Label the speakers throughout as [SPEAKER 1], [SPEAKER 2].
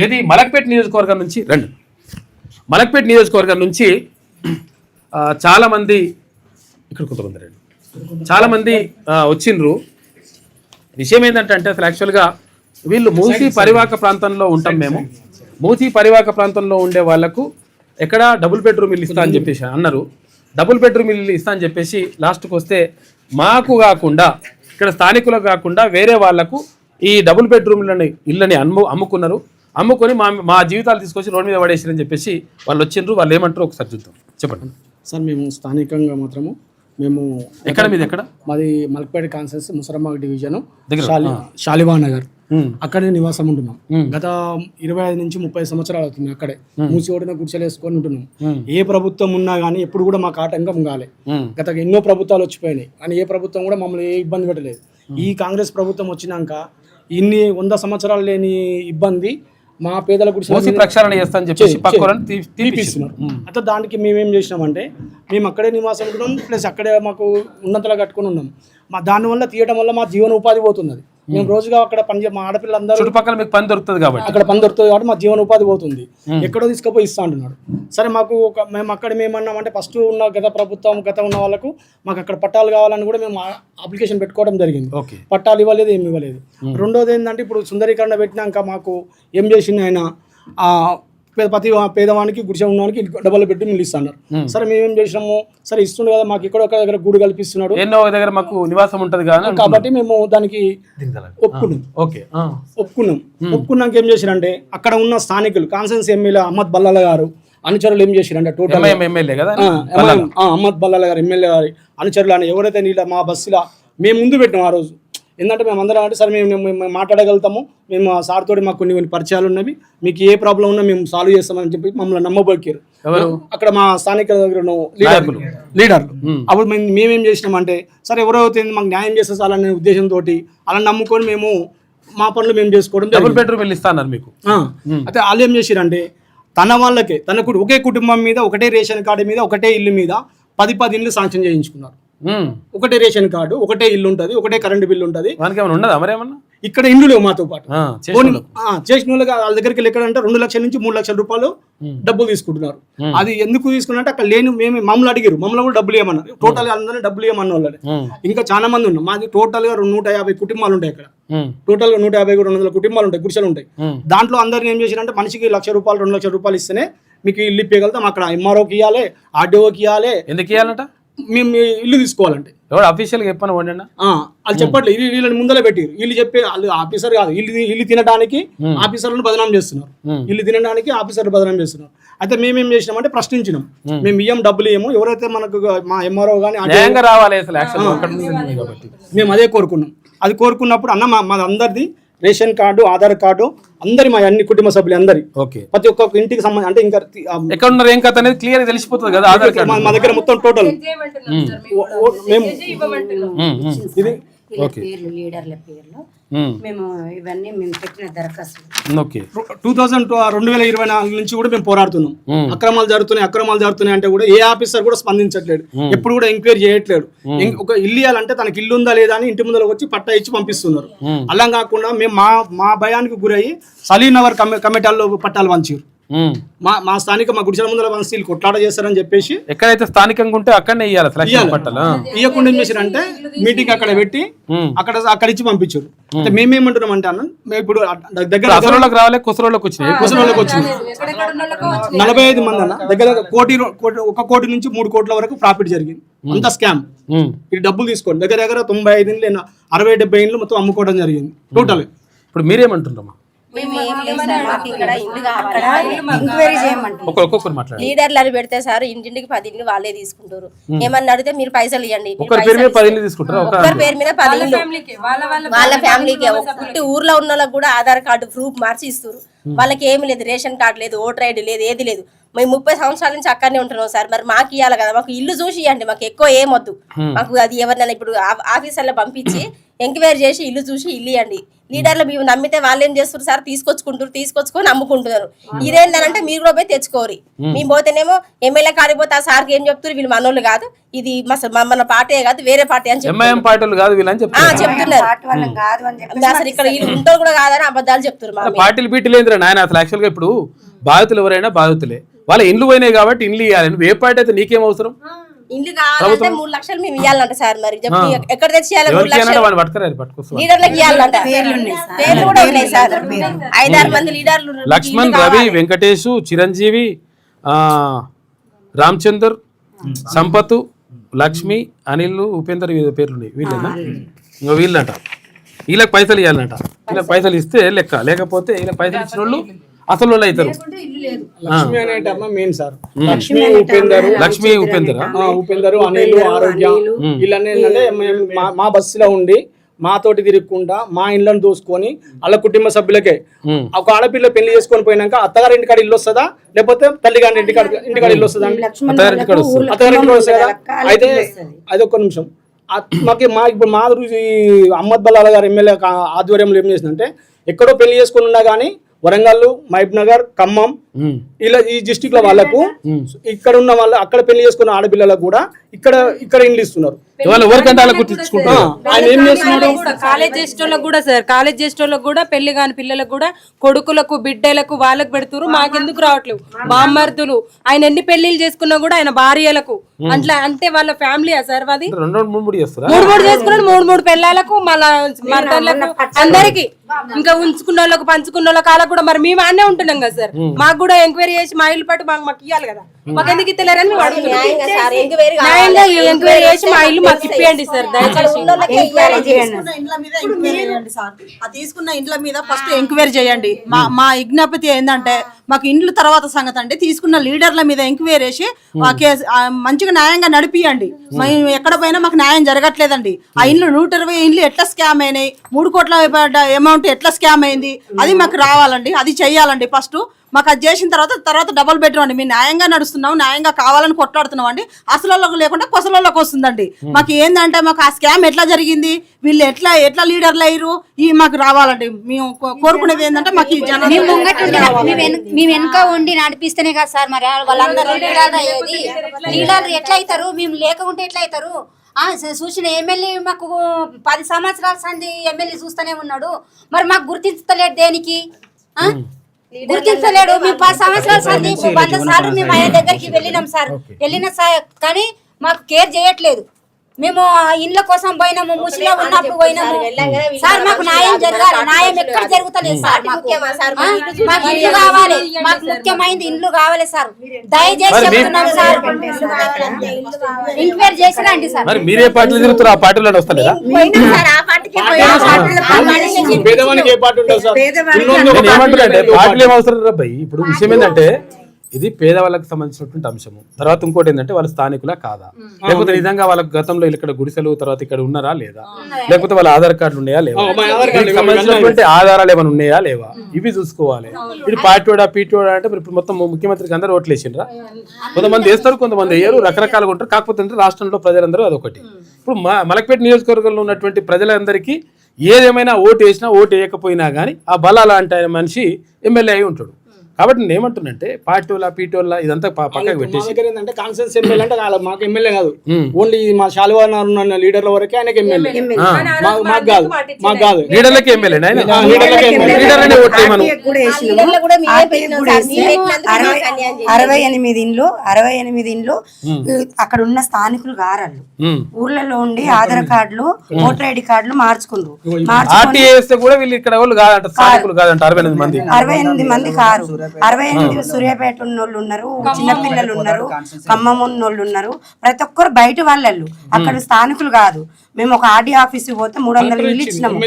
[SPEAKER 1] ఏది మలక్పేట నియోజకవర్గం నుంచి రండి. మలక్పేట నియోజకవర్గం నుంచి చాలామంది ఇక్కడ కొంతమంది రండి, చాలామంది వచ్చిండ్రు. విషయం ఏంటంటే అసలు యాక్చువల్గా వీళ్ళు మూసీ పరివాహక ప్రాంతంలో ఉంటాం మేము. మూసీ పరివాహక ప్రాంతంలో ఉండే వాళ్లకు ఎక్కడ డబుల్ బెడ్రూమ్ ఇల్లు ఇస్తా అని చెప్పేసి అన్నారు. డబుల్ బెడ్రూమ్ ఇల్లు ఇస్తా అని చెప్పేసి లాస్ట్కి వస్తే మాకు కాకుండా ఇక్కడ స్థానికులకు కాకుండా వేరే వాళ్లకు ఈ డబుల్ బెడ్రూమ్లని ఇళ్ళని అమ్ముకున్నారు. అమ్ముకొని మా జీవితాలు తీసుకొచ్చి రోడ్డు మీద పడేసారని చెప్పేసి వాళ్ళు వచ్చిండ్రు. వాళ్ళు ఏమంటారు ఒకసారి చూద్దాం. చెప్పండి
[SPEAKER 2] సార్. మేము స్థానికంగా మాత్రము మేము
[SPEAKER 1] ఎక్కడ మీది ఎక్కడ?
[SPEAKER 2] మాది మలక్పేట కాన్సెన్స్ ముసరాబాగ్ డివిజన్ శాలివా నగర్. అక్కడే నివాసం ఉంటున్నాం. గత 25 నుంచి 30 సంవత్సరాలు అవుతుంది. అక్కడే మూసి ఓడిన గుడిసెలు వేసుకొని ఉంటున్నాం. ఏ ప్రభుత్వం ఉన్నా కానీ ఎప్పుడు కూడా మాకు ఆటంకం కాలే. గత ఎన్నో ప్రభుత్వాలు వచ్చిపోయినాయి కానీ ఏ ప్రభుత్వం కూడా మమ్మల్ని ఏ ఇబ్బంది పెట్టలేదు. ఈ కాంగ్రెస్ ప్రభుత్వం వచ్చినాక ఇన్ని 100 సంవత్సరాలు లేని ఇబ్బంది మా పేదల గుడిసె
[SPEAKER 1] ప్రక్షాళన చేస్తామని చెప్పేసి తీపిస్తున్నారు.
[SPEAKER 2] అయితే దానికి మేమేం చేసినామంటే మేము అక్కడే నివాసం ఉంటున్నాం, ప్లస్ అక్కడే మాకు ఉన్నతలా కట్టుకుని ఉన్నాం. దానివల్ల తీయడం వల్ల మా జీవన ఉపాధి పోతున్నది. మేము రోజుగా అక్కడ మా ఆడపిల్లలందరూ
[SPEAKER 1] చుట్టుపక్కల మీకు పని దొరుకుతుంది కాబట్టి
[SPEAKER 2] అక్కడ పని దొరుకుతుంది కాబట్టి మా జీవన ఉపాధి పోతుంది. ఎక్కడో తీసుకుపోయి ఇస్తా అంటున్నాడు. సరే మాకు మేము అక్కడ మేమన్నామంటే ఫస్ట్ ఉన్న గత ఉన్న వాళ్ళకు మాకు అక్కడ పట్టాలు కావాలని కూడా మేము అప్లికేషన్ పెట్టుకోవడం జరిగింది. పట్టాలు ఇవ్వలేదు, ఏమి ఇవ్వలేదు. రెండోది ఏంటంటే ఇప్పుడు సుందరీకరణ పెట్టినాక మాకు ఏం చేసింది ఆయన ప్రతి పేదవానికి గుడిసె ఉన్నవానికి డబుల్ బెడ్రూమ్ ఇల్లు ఇస్తున్నారు. సరే మేమేం చేసినాము, సరే ఇస్తుండే కదా మాకు ఇక్కడ ఒక దగ్గర గూడు కల్పిస్తున్నాడు,
[SPEAKER 1] ఎన్నో దగ్గర మాకు నివాసం ఉంటది
[SPEAKER 2] కాబట్టి మేము దానికి ఒప్పుకున్నాక ఏం చేశారంటే అక్కడ ఉన్న స్థానికులు కాన్సెన్స్ ఎమ్మెల్యే అహ్మద్ బల్లాల గారు అనుచరులు ఏం చేశారంటే టోటల్
[SPEAKER 1] ఎమ్మెల్యే కదా
[SPEAKER 2] అహ్మద్ బల్లాల గారు ఎమ్మెల్యే గారి అనుచరులు అని ఎవరైతే నీళ్ళ మా బస్సులో మేము ముందు పెట్టినాం. ఆ రోజు ఏంటంటే మేము అందరం అంటే సరే మేము మాట్లాడగలుగుతాము, మేము సార్ తోటి మాకు కొన్ని పరిచయాలు ఉన్నవి, మీకు ఏ ప్రాబ్లం ఉన్నా మేము సాల్వ్ చేస్తామని చెప్పి మమ్మల్ని నమ్మబోకారు అక్కడ మా స్థానిక లీడర్లు. అప్పుడు మేమేం చేసినామంటే సరే ఎవరో మాకు న్యాయం చేస్తే చాలనే ఉద్దేశంతో అలా నమ్ముకొని మేము మా పనులు మేము చేసుకోవడం.
[SPEAKER 1] డబుల్ బెడ్రూమ్ ఇస్తాన్నారు మీకు.
[SPEAKER 2] అయితే వాళ్ళు ఏం చేశారంటే తన వాళ్ళకే ఒకే కుటుంబం మీద ఒకటే రేషన్ కార్డు మీద ఒకటే ఇల్లు మీద 10 ఇండ్లు శాంక్షన్ చేయించుకున్నారు. ఒకటే రేషన్ కార్డు, ఒకటే ఇల్లు ఉంటది, ఒకటే కరెంటు బిల్లు ఉంటది. ఇక్కడ ఇండ్లు లేవు మాతో పాటు. చేసిన వాళ్ళకి వాళ్ళ దగ్గరికి ఎక్కడంటే 2 లక్షల నుంచి 3 లక్షల రూపాయలు డబ్బులు తీసుకుంటున్నారు. అది ఎందుకు తీసుకున్నట్టు అక్కడ లేని మమ్మల్ని అడిగారు, మమ్మల్ని కూడా డబ్బులు ఇవ్వమన్నారు. టోటల్ అందరినీ డబ్బులు ఇవ్వమన్న వాళ్ళని ఇంకా చాలా మంది ఉన్నాం. మాది టోటల్ గా 150 కుటుంబాలు ఉంటాయి. ఇక్కడ టోటల్ గా 150-200 కుటుంబాలు ఉంటాయి, గుడిసెలు ఉంటాయి. దాంట్లో అందరిని ఏం చేశారంటే మనిషికి 1 లక్ష రూపాయలు 2 లక్షల రూపాయలు ఇస్తేనే మీకు ఇల్లు ఇప్పగలుగుతాం. అక్కడ ఎంఆర్ఓకి ఇవ్వాలి, ఆర్డీఓకి ఇవ్వాలి.
[SPEAKER 1] ఎందుకు ఇవ్వాలంట?
[SPEAKER 2] మేము ఇల్లు తీసుకోవాలంటే
[SPEAKER 1] ఎవరు అఫీషియల్ గా చెప్పాను
[SPEAKER 2] వాళ్ళు చెప్పట్లేదు. వీళ్ళని ముందర పెట్టారు. వీళ్ళు చెప్పే వాళ్ళు ఆఫీసర్ కాదు, ఇల్లు తినడానికి ఆఫీసర్లను బదనాం చేస్తున్నారు. ఇల్లు తినడానికి ఆఫీసర్లు బదనాం చేస్తున్నారు. అయితే మేమేం చేసినామంటే ప్రశ్నించినాం. మేము ఇయ్యం, డబ్బులు ఏమో ఎవరైతే మనకు మా ఎంఆర్ఓ కానీ మేము అదే కోరుకున్నాం. అది కోరుకున్నప్పుడు అన్న మాది అందరిది రేషన్ కార్డు, ఆధార్ కార్డు అందరి మా అన్ని కుటుంబ సభ్యులు అందరి ప్రతి ఒక్క ఇంటికి సంబంధించి అంటే ఇంకా
[SPEAKER 1] ఎక్కడ ఉన్నారు ఏం కథ అనేది క్లియర్ తెలిసిపోతుంది కదా. ఆధార్ కార్డు
[SPEAKER 2] మా దగ్గర మొత్తం టోటల్ మేము ఇది
[SPEAKER 3] లీడర్ల పేర్లు మేము ఇవన్నీ మేము పెట్టిన దరఖాస్తు
[SPEAKER 2] 2024 నుంచి కూడా మేము పోరాడుతున్నాం. అక్రమాలు జరుగుతున్నాయి అంటే కూడా ఏ ఆఫీసర్ కూడా స్పందించట్లేదు, ఎప్పుడు కూడా ఎంక్వైరీ చేయట్లేదు. ఒక ఇల్లు ఇవ్వాలంటే తనకి ఇల్లు ఉందా లేదా అని ఇంటి ముందర వచ్చి పట్టా ఇచ్చి పంపిస్తున్నారు. అలా కాకుండా మేము మా భయానికి గురయ్యి సలీనగర్ కమిటీల్లో పట్టాలు పంచారు. మా స్థానిక మా గుడిసెల ముందర వంశీలు కొట్లాట చేస్తారని చెప్పేసి
[SPEAKER 1] ఎక్కడైతే స్థానికంగా ఉంటే అక్కడనే
[SPEAKER 2] ఇవ్వకుండా ఏం చేశారంటే మీటింగ్ అక్కడ పెట్టి అక్కడ ఇచ్చి పంపించారు. అంటే మేమేమంటున్నాం అంటే అన్న ఇప్పుడు దగ్గర
[SPEAKER 1] రావాలి కుసరోళ్ళకి వచ్చినాయి
[SPEAKER 2] 45 మంది అన్న దగ్గర 1 కోటి నుంచి 3 కోట్ల వరకు ప్రాఫిట్ జరిగింది. అంత స్కామ్. ఇది డబ్బులు తీసుకోండి దగ్గర 95 ఇండ్లు 60-70 ఇండ్లు మొత్తం అమ్ముకోవడం జరిగింది టోటల్.
[SPEAKER 1] ఇప్పుడు మీరేమంటున్నామా?
[SPEAKER 3] లీడర్లు అని పెడితే సార్ ఇంటింటికి 10 ఇండ్లు వాళ్ళే తీసుకుంటారు. ఏమన్నా అడిగితే మీరు పైసలు ఇవ్వండి, ఒకరి పేరు మీద 10 ఇండ్లు వాళ్ళ ఫ్యామిలీకి. ఒకటి ఊర్లో ఉన్న వాళ్ళకి కూడా ఆధార్ కార్డు ప్రూఫ్ మార్చి ఇస్తారు. వాళ్ళకి ఏమి లేదు, రేషన్ కార్డు లేదు, ఓటర్ ఐడి లేదు, ఏది లేదు. మేము 30 సంవత్సరాల నుంచి అక్కడనే ఉంటున్నాం సార్. మరి మాకు ఇవ్వాలి కదా, మాకు ఇల్లు చూసి ఇవ్వండి, మాకు ఎక్కువ ఏమొద్దు. మాకు అది ఎవరినైనా ఇప్పుడు ఆఫీసర్లో పంపించి ఎంక్వైరీ చేసి ఇల్లు చూసి ఇల్లు ఇవ్వండి. లీడర్లు మేము నమ్మితే వాళ్ళు ఏం చేస్తారు సార్, తీసుకొచ్చుకొని అమ్ముకుంటున్నారు. ఇదేంటంటే మీరు కూడా పోయి తెచ్చుకోరు. మేము పోతేనేమో ఎమ్మెల్యే కాడిపోతే ఆ సార్కి ఏం చెప్తారు, వీళ్ళు మనోళ్ళు కాదు, ఇది మన పార్టీ కాదు వేరే పార్టీ అని చెప్తున్నారు. అసలు ఇక్కడ వీళ్ళు ఉంటారు కూడా కాదని అబద్ధాలు చెప్తున్నారు.
[SPEAKER 1] పార్టీలు బీటీలు ఏంద్రా నాయన, అసలు యాక్చువల్ గా ఇప్పుడు బాధితులు ఎవరైనా బాధితులే, వాళ్ళ ఇండ్లు పోయినాయి కాబట్టి ఇండ్లు ఇవ్వాలి. నువ్వు ఏ పార్టీ అయితే నీకేం అవసరం?
[SPEAKER 3] ఇల్లు కావాలంటే 3 లక్షలు మేము ఇవ్వాలంట సార్. మరి ఎక్కడ తెచ్చేయాలి? 3 లక్షలు లీడర్లకు ఇవ్వాలంట. పేర్లు కూడా ఉన్నాయి సార్, 5-6 మంది లీడర్లు.
[SPEAKER 1] లక్ష్మణ్, రవి, వెంకటేష్, చిరంజీవి, రామచందర్, సంపత్, లక్ష్మి, అనిల్, ఉపేందర్ పేర్లు వీళ్ళేనా? ఇంకా వీళ్ళంట. వీళ్ళకి పైసలు ఇవ్వాలంట. వీళ్ళకి పైసలు ఇస్తే లెక్క, లేకపోతే వీళ్ళకి పైసలు ఇచ్చిన వాళ్ళు అసలు వాళ్ళు అవుతారు.
[SPEAKER 2] లక్ష్మి అనేటమ్మా మెయిన్ సార్. లక్ష్మి ఉపేందర్ అనిల్ ఆరోగ్య వీళ్ళని ఏంటంటే మా బస్సులో ఉండి మాతోటి తిరగకుండా మా ఇళ్ళని దోసుకొని వాళ్ళ కుటుంబ సభ్యులకే ఒక ఆడపిల్ల పెళ్లి చేసుకొని పోయినాక అత్తగారి ఇంటికాడ ఇల్లు వస్తుందా, లేకపోతే తల్లిగారి ఇంటికాడ ఇల్లు వస్తుందా? అత్తగారి ఇంటికాడ వస్తుంది కదా. అయితే అది ఒక్క నిమిషం. ఇప్పుడు మా అహ్మద్ బల్లాల గారు ఎమ్మెల్యే ఆధ్వర్యంలో ఏం చేసిందంటే, ఎక్కడో పెళ్లి చేసుకుని ఉన్నా కానీ వరంగల్, మహబూబ్ నగర్, ఖమ్మం ఇలా ఈ డిస్ట్రిక్ట్ లో వాళ్ళకు ఇక్కడ ఉన్న వాళ్ళు అక్కడ పెళ్లి చేసుకున్న ఆడపిల్లలకు కూడా ఇక్కడ ఇండ్లు ఇస్తున్నారు.
[SPEAKER 4] కాలేజ్ చేసేటోళ్ళకి కూడా సార్, కాలేజ్ చేసేటోళ్ళకి కూడా పెళ్లి కాని పిల్లలకు కూడా కొడుకులకు బిడ్డలకు వాళ్ళకు పెడుతున్నారు. మాకెందుకు రావట్లేవు? బామ్మర్దులు ఆయన ఎన్ని పెళ్లిళ్ళు చేసుకున్నా కూడా ఆయన భార్యలకు అట్లా అంటే వాళ్ళ ఫ్యామిలీ సార్ అది 3 చేసుకున్నాడు. 3 పెళ్ళాలకు మళ్ళా మర్దలకు అందరికి ఇంకా ఉంచుకున్న వాళ్ళకు పంచుకున్న వాళ్ళకి వాళ్ళకు కూడా. మరి మేము అన్నే ఉంటున్నాం కదా సార్, మాకు కూడా ఎంక్వైరీ చేసి మా ఇల్లు పట్టు మాకు ఇవ్వాలి కదా. మాకు ఎందుకు ఇస్తలేరని మేము అడుగుతున్నాం. ఎంక్వైరీ చేసి మా ఇల్లు మాకు ఇప్పియండి సార్ దయచేసి.
[SPEAKER 5] తీసుకున్న ఇండ్ల మీద ఫస్ట్ ఎంక్వైరీ చేయండి. మా విజ్ఞప్తి ఏంటంటే, మాకు ఇండ్లు తర్వాత సంగతి అంటే తీసుకున్న లీడర్ల మీద ఎంక్వైరీ చేసి మంచిగా న్యాయంగా నడిపియండి. మేము ఎక్కడ పోయినా మాకు న్యాయం జరగట్లేదండి. ఆ ఇండ్లు 120 ఇండ్లు ఎట్లా స్కామ్ అయినాయి, 3 కోట్ల అమౌంట్ ఎట్లా స్కామ్ అయింది, అది మాకు రావాలండి. అది చెయ్యాలండి ఫస్ట్. మాకు అది చేసిన తర్వాత డబుల్ బెడ్రూమ్ అండి. మేము న్యాయంగా నడుస్తున్నాం, న్యాయంగా కావాలని కొట్లాడుతున్నాం అండి. అసలు లేకుండా కొసలలోకి వస్తుందండి. మాకు ఏంటంటే, మాకు ఆ స్కామ్ ఎట్లా జరిగింది, వీళ్ళు ఎట్లా లీడర్లు అయ్యారు, ఇవి మాకు రావాలండి. మేము కోరుకునేది ఏంటంటే, మాకు ఈ జనం
[SPEAKER 6] మేము వెనుక ఉండి నడిపిస్తేనే కదా సార్. మరి వాళ్ళందరూ లీడర్లు ఎట్లా అవుతారు? మేము లేకుంటే ఎట్లా అవుతారు? చూసిన ఎమ్మెల్యే మాకు 10 సంవత్సరాల సంది ఎమ్మెల్యే చూస్తూనే ఉన్నాడు. మరి మాకు గుర్తించలేడు దేనికి? గుర్తించలేడు. మేము 10 సంవత్సరాల సంది 100 సార్లు మేము ఆయన దగ్గరికి వెళ్ళినాం సార్. కానీ మాకు కేర్ చేయట్లేదు. మేము ఇండ్ల కోసం పోయినాము, ముసిలో ఉన్నప్పుడు పోయినాము సార్. మాకు న్యాయం జరగాలి. న్యాయం ఎక్కడ జరుగుతలేదు సార్. మాకు ఇల్లు కావాలి. మాకు ముఖ్యమైనది ఇండ్లు కావాలి సార్. దయచేసి చెప్తున్నాం సార్, ఎంక్వైరీ చేసి రండి సార్.
[SPEAKER 1] మీరే పార్టీలు తిరుగుతారు, ఆ పార్టీలో వస్తలేదా? ఏమంటారంటే పార్టీలు ఏం అవసరం రా భయ్. ఇప్పుడు విషయం ఏంటంటే, ఇది పేదవాళ్ళకి సంబంధించినటువంటి అంశము. తర్వాత ఇంకోటి ఏంటంటే, వాళ్ళ స్థానికులా కాదా, లేకపోతే నిజంగా వాళ్ళకి గతంలో ఇక్కడ గుడిసెలు తర్వాత ఇక్కడ ఉన్నారా లేదా, లేకపోతే వాళ్ళ ఆధార్ కార్డులు ఉన్నాయా లేవా, సంబంధించినటువంటి ఆధారాలు ఏమైనా ఉన్నాయా లేవా, ఇవి చూసుకోవాలి. ఇప్పుడు పార్టీడా పీటీఓడా అంటే ఇప్పుడు మొత్తం ముఖ్యమంత్రికి అందరూ ఓట్లు వేసిండ్రా? కొంతమంది వేస్తారు, కొంతమంది వేయరు, రకరకాలుగా ఉంటారు. కాకపోతే రాష్ట్రంలో ప్రజలందరూ అదొకటి. ఇప్పుడు మలక్పేట నియోజకవర్గంలో ఉన్నటువంటి ప్రజలందరికీ ఏదేమైనా ఓటు వేసినా ఓటు వేయకపోయినా కానీ ఆ బలాల అంటే మనిషి ఎమ్మెల్యే అయి ఉంటాడు. కాబట్టి నేను ఏమంటున్నంటే, పార్టీల పీటీల ఇదంతా పక్కకు పెట్టేసి
[SPEAKER 2] ఏంటంటే, కాన్ఫరెన్స్ ఎమ్మెల్యే అంటే మాకు ఎమ్మెల్యే కాదు, ఓన్లీ మా శాలువాన లీడర్ల వరకే ఆయనకి ఎమ్మెల్యే. మాకు కాదు
[SPEAKER 1] లీడర్లకి ఎమ్మెల్యే.
[SPEAKER 7] 68 ఇండ్లు అక్కడ ఉన్న స్థానికులు గారళ్ళు ఊర్లలో ఉండి ఆధార్ కార్డులు, ఓటర్ ఐడి కార్డులు మార్చుకుండ్రు. 68 మంది కారు. 68 సూర్యాపేట ఉన్నోళ్ళు ఉన్నారు, చిన్నపిల్లలు ఉన్నారు, ఖమ్మం ఉన్నోళ్ళు ఉన్నారు. ప్రతి ఒక్కరు బయట వాళ్ళు, అక్కడ స్థానికులు కాదు. మేము ఒక ఆర్డీఓ ఆఫీస్కి పోతే 300 ఇల్లు ఇచ్చినాము.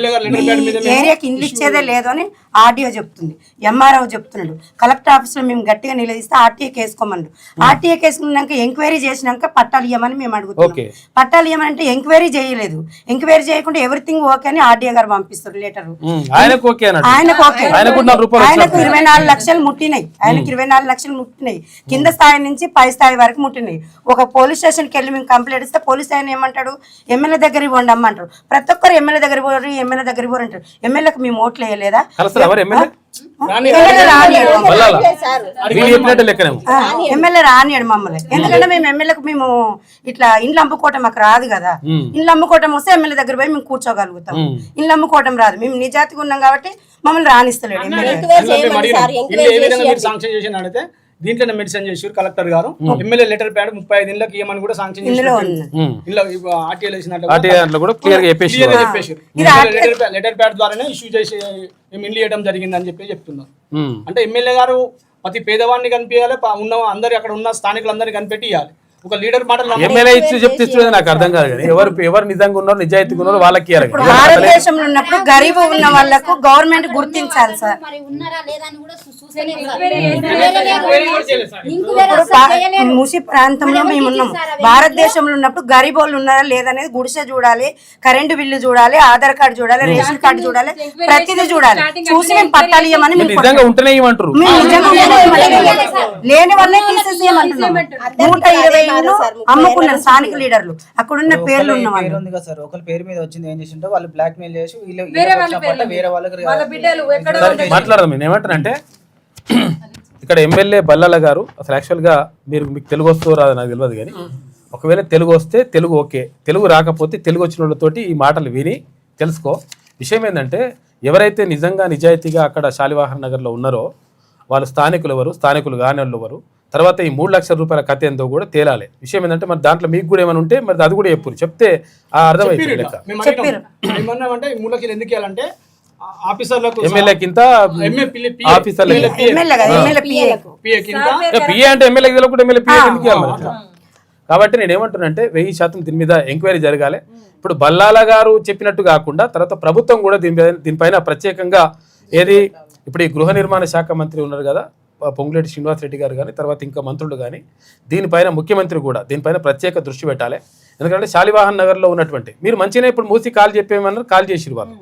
[SPEAKER 7] ఏరియాకి ఇల్లు ఇచ్చేదే లేదు అని ఆర్డీఓ చెప్తుంది, ఎంఆర్ఓ చెప్తున్నాడు. కలెక్టర్ ఆఫీస్లో మేము గట్టిగా నిలదీస్తే ఆర్టీఏ కేసుకోమన్నాడు. ఆర్టీఏ కేసుకున్నాక ఎంక్వైరీ చేసినాక పట్టాలు ఇవ్వమని మేము అడుగుతున్నాం. పట్టాలు ఇవ్వమంటే ఎంక్వైరీ చేయలేదు. ఎంక్వైరీ చేయకుండా ఎవ్రీథింగ్ ఓకే అని ఆర్డీఓ గారు పంపిస్తారు లెటర్. ఆయనకు ఓకే, ఆయనకు 24 లక్షలు ముట్టినాయి. ఆయనకి 24 లక్షలు ముట్టినాయి. కింద స్థాయి నుంచి పై స్థాయి వరకు ముట్టినాయి. ఒక పోలీస్ స్టేషన్కి వెళ్ళి మేము కంప్లైంట్ ఇస్తే పోలీస్ ఆయన ఏమంటాడు, ఎమ్మెల్యే దగ్గర దగ్గరికి పోండి అమ్మ అంటారు. ప్రతి ఒక్కరు ఎమ్మెల్యే దగ్గర పోరు, ఎమ్మెల్యే దగ్గర పోరు అంటారు. ఎమ్మెల్యేకి మేము ఓట్లు వేయలేదా?
[SPEAKER 1] కలుస్తారు ఎవరు ఎమ్మెల్యే
[SPEAKER 7] ఎమ్మెల్యే రానియడు మమ్మల్ని.
[SPEAKER 1] బల్లాల వీళ్ళు చెప్పినట్టు లెక్కనేమో.
[SPEAKER 7] ఎమ్మెల్యే రానియడు మమ్మల్ని. ఎందుకంటే మేము ఎమ్మెల్యేకి మేము ఇట్లా ఇండ్లు అమ్ముకోవటం మాకు రాదు కదా. ఇండ్లు అమ్ముకోవటం వస్తే ఎమ్మెల్యే దగ్గర పోయి మేము కూర్చోగలుగుతాం. ఇండ్లు అమ్ముకోవటం రాదు. మేము నిజాతిగా ఉన్నాం కాబట్టి మమ్మల్ని రానిస్తలేడు ఎమ్మెల్యే.
[SPEAKER 2] శాంక్షన్ చేసిన అడిగితే దీంట్లో మెన్షన్ చేసి కలెక్టర్ గారు ఎమ్మెల్యే లెటర్ ప్యాడ్ 35 ఇళ్ళకి ఇవ్వమని కూడా శాంక్షన్ చేసి ఆర్టీఐ
[SPEAKER 1] దాంట్లో కూడా క్లియర్ గా చెప్పేసి
[SPEAKER 2] లెటర్ ప్యాడ్ ద్వారానే ఇష్యూ చేసి మేము ఇల్లు ఇవ్వడం జరిగిందని చెప్పి చెప్తున్నారు. అంటే ఎమ్మెల్యే గారు ప్రతి పేదవాడిని కనిపించాలి, ఉన్న అందరు అక్కడ ఉన్న స్థానికులందరినీ కనిపెట్టి ఇవ్వాలి. ఒక లీడర్ మాటలు
[SPEAKER 1] ఎమ్మెల్యే ఇచ్చి చెప్తే నాకు అర్థం కాదు కానీ ఎవరు నిజంగా ఉన్నారో నిజాయితీగా ఉన్నారో వాళ్ళకి ఇవ్వాలి.
[SPEAKER 7] భారతదేశంలో ఉన్నప్పుడు గరీబ్ ఉన్న వాళ్ళకు గవర్నమెంట్ గుర్తించాలి సార్. మూసి ప్రాంతంలో మేము ఉన్నాము. భారతదేశంలో ఉన్నప్పుడు గరీబ్ వాళ్ళు ఉన్నారా లేదనేది గుడిసె చూడాలి, కరెంటు బిల్లు చూడాలి, ఆధార్ కార్డు చూడాలి, రేషన్ కార్డు చూడాలి, ప్రతిదీ చూడాలి. చూసి మేము పట్టాలి ఇవ్వమని
[SPEAKER 1] నిజంగా ఉంటేనే ఇవ్వమంటారు.
[SPEAKER 7] లేని వాళ్ళే తీసేసేయమంటున్నాం. 120 ఇళ్ళు అమ్ముకున్నారు స్థానిక లీడర్లు. అక్కడున్న పేర్లు ఉన్న వాళ్ళు
[SPEAKER 8] సార్ ఒకరి పేరు మీద వచ్చింది ఏం చేసిండో వాళ్ళు బ్లాక్ మెయిల్ చేసి
[SPEAKER 4] వేరే
[SPEAKER 8] వాళ్ళకి
[SPEAKER 1] మాట్లాడదాం. నేను ఏమంటానంటే ఇక్కడ ఎమ్మెల్యే బల్లాల గారు అసలు యాక్చువల్గా మీకు తెలుగు వస్తూ రాదు నాకు తెలియదు కానీ ఒకవేళ తెలుగు వస్తే తెలుగు ఓకే, తెలుగు రాకపోతే తెలుగు వచ్చిన వాళ్ళతోటి ఈ మాటలు విని తెలుసుకో. విషయం ఏంటంటే ఎవరైతే నిజంగా నిజాయితీగా అక్కడ శాలివాహన్ నగర్లో ఉన్నారో వాళ్ళు స్థానికులు ఎవరు, స్థానికులు కాని వాళ్ళు ఎవరు, తర్వాత ఈ 3 లక్షల రూపాయల కథ ఎంతో కూడా తేలాలి. విషయం ఏంటంటే మరి దాంట్లో మీకు కూడా ఏమైనా ఉంటే మరి అది కూడా చెప్తే అర్థమైంది లెక్క.
[SPEAKER 2] ఏమన్నామంటే 3 లక్షలు ఎందుకు ఇవ్వాలంటే ఆఫీసర్లకు
[SPEAKER 1] ఎమ్మెల్యే కింద ఆఫీసర్లు పిఏ అంటే ఎమ్మెల్యే తెలియకుండా ఎమ్మెల్యే పిఏ ఎందుకు ఇవ్వాలి? కాబట్టి నేను ఏమంటున్నానంటే 1000% దీని మీద ఎంక్వైరీ జరగాలి. ఇప్పుడు బల్లాల గారు చెప్పినట్టు కాకుండా తర్వాత ప్రభుత్వం కూడా దీనిపైన ప్రత్యేకంగా ఏది ఇప్పుడు ఈ గృహ నిర్మాణ శాఖ మంత్రి ఉన్నారు కదా పొంగులేటి శ్రీనివాస్ రెడ్డి గారు కానీ తర్వాత ఇంకా మంత్రులు కానీ దీనిపైన ముఖ్యమంత్రి కూడా దీనిపైన ప్రత్యేక దృష్టి పెట్టాలి. ఎందుకంటే శాలివాహన్ నగర్లో ఉన్నటువంటి మీరు మంచిగా ఇప్పుడు మూసి కాల్ చెప్పేమన్నారు, కాల్ చేసిరు వాళ్ళు.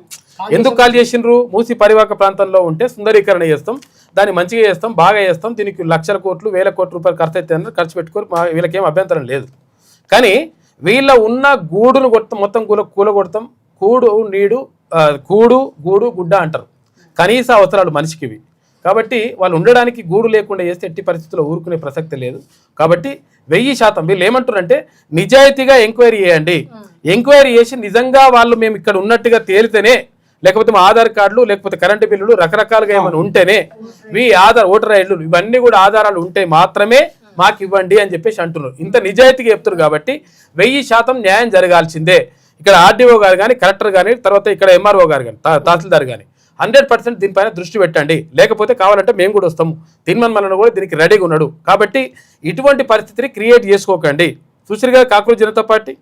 [SPEAKER 1] ఎందుకు కాల్ చేసిండ్రు? మూసి పరివాహక ప్రాంతంలో ఉంటే సుందరీకరణ చేస్తాం, దాన్ని మంచిగా చేస్తాం, బాగా చేస్తాం, దీనికి లక్షల కోట్లు 1000 కోట్ల రూపాయలు ఖర్చు అయితే ఖర్చు పెట్టుకొని వీళ్ళకేం అభ్యంతరం లేదు. కానీ వీళ్ళ ఉన్న గూడును మొత్తం కూలగొడతాం. కూడు నీడు కూడు గూడు గుడ్డ అంటారు. కనీస అవసరాలు మనిషికి ఇవి. కాబట్టి వాళ్ళు ఉండడానికి గూడు లేకుండా చేస్తే ఎట్టి పరిస్థితుల్లో ఊరుకునే ప్రసక్తి లేదు. కాబట్టి 1000% వీళ్ళు ఏమంటారంటే నిజాయితీగా ఎంక్వైరీ చేయండి. ఎంక్వైరీ చేసి నిజంగా వాళ్ళు మేము ఇక్కడ ఉన్నట్టుగా తేలితేనే, లేకపోతే మా ఆధార్ కార్డులు లేకపోతే కరెంటు బిల్లులు రకరకాలుగా ఏమైనా ఉంటేనే ఓటర్ ఐడ్లు ఇవన్నీ కూడా ఆధారాలు ఉంటే మాత్రమే మాకు ఇవ్వండి అని చెప్పేసి అంటున్నారు. ఇంత నిజాయితీగా చెప్తున్నారు కాబట్టి 1000% న్యాయం జరగాల్సిందే. ఇక్కడ ఆర్డీఓ గారు కానీ కలెక్టర్ కానీ తర్వాత ఇక్కడ ఎంఆర్ఓ గారు కానీ తహసీల్దార్ కానీ 100% దీనిపైన దృష్టి పెట్టండి. లేకపోతే కావాలంటే మేము కూడా వస్తాము. తిన్మన్మలను కూడా దీనికి రెడీగా ఉన్నాడు. కాబట్టి ఇటువంటి పరిస్థితిని క్రియేట్ చేసుకోకండి. చూసిరుగా కాక్రోజ్ జనతా పార్టీ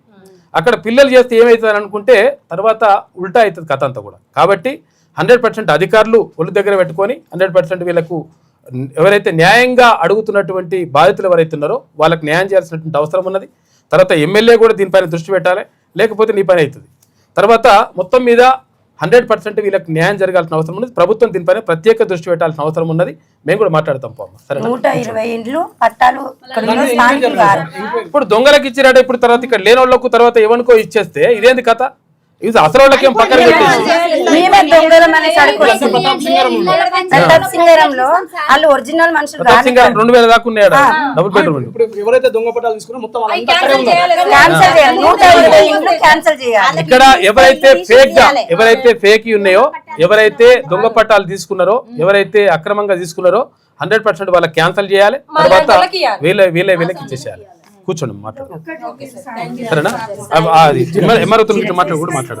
[SPEAKER 1] అక్కడ పిల్లలు చేస్తే ఏమవుతుంది అనుకుంటే తర్వాత ఉల్టా అవుతుంది కథ అంతా కూడా. కాబట్టి 100% అధికారులు ఒళ్ళు దగ్గర పెట్టుకొని 100% వీళ్ళకు ఎవరైతే న్యాయంగా అడుగుతున్నటువంటి బాధితులు ఎవరైతే ఉన్నారో వాళ్ళకి న్యాయం చేయాల్సినటువంటి అవసరం ఉన్నది. తర్వాత ఎమ్మెల్యే కూడా దీనిపైన దృష్టి పెట్టాలి, లేకపోతే నీ పని అవుతుంది. తర్వాత మొత్తం మీద 100% వీళ్ళకి న్యాయం జరగాల్సిన అవసరం ఉన్నది. ప్రభుత్వం దీనిపైన ప్రత్యేక దృష్టి పెట్టాల్సిన అవసరం ఉన్నది. మేము కూడా మాట్లాడతాం. సరే
[SPEAKER 7] 120 ఇండ్లు పట్టాలు
[SPEAKER 1] ఇప్పుడు దొంగలకు ఇచ్చినట్టు ఇప్పుడు తర్వాత ఇక్కడ లేని వాళ్ళకు తర్వాత ఎవరికో ఇచ్చేస్తే ఇదేంది కథ? ఇది అసలు వాళ్ళకి ఏం పక్కన పెట్టేసి
[SPEAKER 7] వాళ్ళు ఒరిజినల్ మనుషులు
[SPEAKER 1] 2000 దాకా ఉన్నాడు డబుల్ బెడ్రూమ్.
[SPEAKER 2] ఎవరైతే దొంగ పట్టాలు తీసుకున్నారో మొత్తం
[SPEAKER 1] ఇక్కడ ఎవరైతే ఫేక్ ఉన్నాయో, ఎవరైతే దొంగ పట్టాలు తీసుకున్నారో, ఎవరైతే అక్రమంగా తీసుకున్నారో 100% వాళ్ళకి క్యాన్సిల్ చేయాలి. తర్వాత వీళ్ళకి ఇచ్చేసేయాలి. కూర్చోండి మాట్లాడు. సరేనా? ఎంఆర్ఓ మాట్లాడు కూడా మాట్లాడు.